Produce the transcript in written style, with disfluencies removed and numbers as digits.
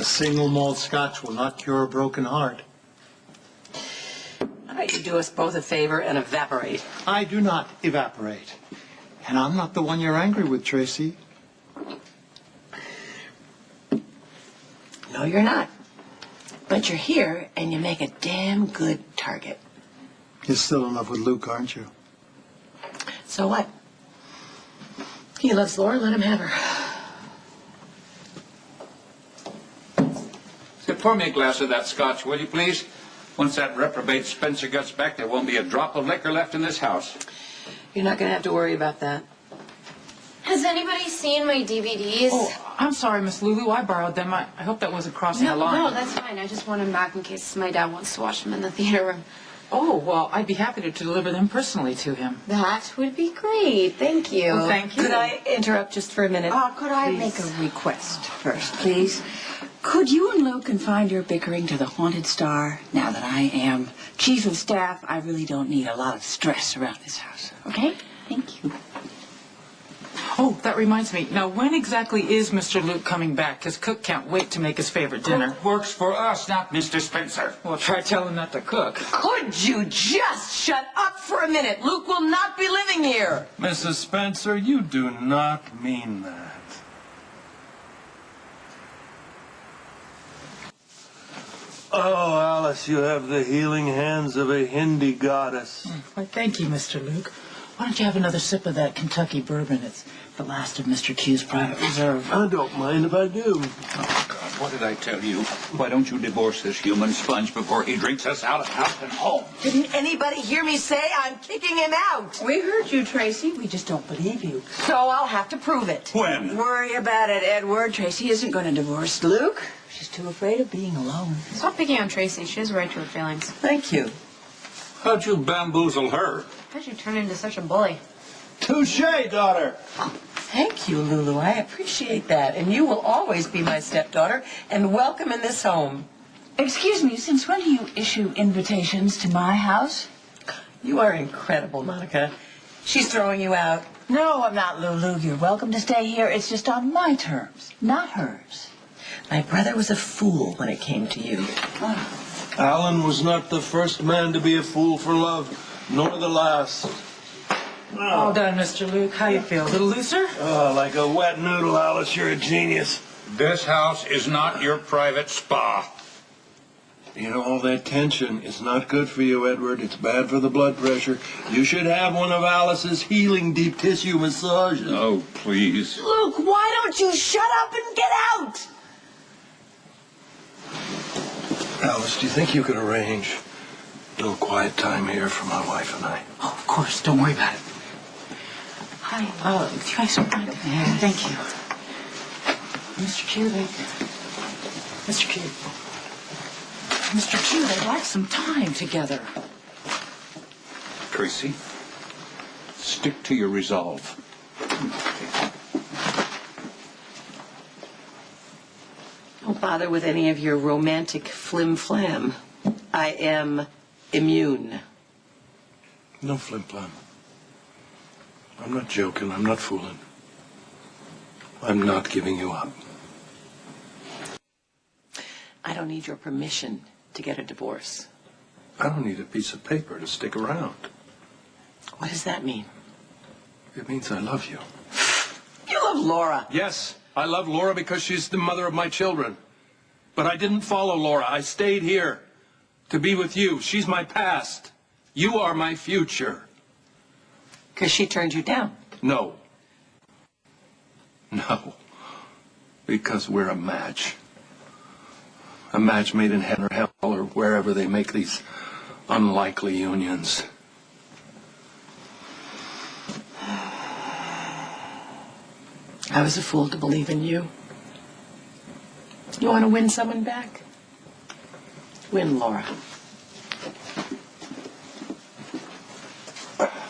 A single malt scotch will not cure a broken heart. How about you do us both a favor and evaporate? I do not evaporate. And I'm not the one you're angry with, Tracy. No, you're not. But you're here, and you make a damn good target. You're still in love with Luke, aren't you? So what? He loves Laura, let him have her. Say, pour me a glass of that scotch, will you, please? Once that reprobate Spencer gets back, there won't be a drop of liquor left in this house. You're not going to have to worry about that. Has anybody seen my DVDs? Oh, I'm sorry, Miss Lulu. I borrowed them. I hope that wasn't crossing the line. No, that's fine. I just want them back in case my dad wants to watch them in the theater room. Oh, well, I'd be happy to deliver them personally to him. That would be great. Thank you. Well, thank you. Could I interrupt just for a minute? Could I make a request first, please? Could you and Luke confine your bickering to the Haunted Star? Now that I am chief of staff, I really don't need a lot of stress around this house. Okay? Thank you. Oh, that reminds me. Now, when exactly is Mr. Luke coming back? His cook can't wait to make his favorite dinner. Cook works for us, not Mr. Spencer. Well, try telling him not to cook. Could you just shut up for a minute? Luke will not be living here. Mrs. Spencer, you do not mean that. Oh, Alice, you have the healing hands of a Hindi goddess. Why, thank you, Mr. Luke. Why don't you have another sip of that Kentucky bourbon? It's the last of Mr. Q's private reserve. I don't mind if I do. Oh, God, what did I tell you? Why don't you divorce this human sponge before he drinks us out of house and home? Didn't anybody hear me say I'm kicking him out? We heard you, Tracy. We just don't believe you. So I'll have to prove it. When? Worry about it, Edward. Tracy isn't going to divorce Luke. She's too afraid of being alone. Stop picking on Tracy. She has a right to her feelings. Thank you. How'd you bamboozle her? How'd you turn into such a bully? Touché, daughter. Thank you, Lulu. I appreciate that. And you will always be my stepdaughter and welcome in this home. Excuse me, since when do you issue invitations to my house? You are incredible, Monica. She's throwing you out. No, I'm not, Lulu. You're welcome to stay here. It's just on my terms, not hers. My brother was a fool when it came to you. Alan was not the first man to be a fool for love, nor the last. All done, Mr. Luke. How you feel? A little looser? Oh, like a wet noodle, Alice. You're a genius. This house is not your private spa. You know, all that tension is not good for you, Edward. It's bad for the blood pressure. You should have one of Alice's healing deep tissue massages. Oh, please. Luke, why don't you shut up and get out? Alice, do you think you could arrange a little quiet time here for my wife and I? Oh, of course. Don't worry about it. Hi. You guys don't mind? Yeah, thank you. Mr. Q, Mr. Q. Mr. Q, they'd like some time together. Tracy, stick to your resolve. Don't bother with any of your romantic flim-flam. I am immune. No flim-flam. I'm not joking. I'm not fooling. I'm not giving you up. I don't need your permission to get a divorce. I don't need a piece of paper to stick around. What does that mean? It means I love you. You love Laura. Yes, I love Laura because she's the mother of my children. But I didn't follow Laura. I stayed here to be with you. She's my past. You are my future. Because she turned you down. No. No. Because we're a match. A match made in heaven or hell or wherever they make these unlikely unions. I was a fool to believe in you. You want to win someone back? Win Laura.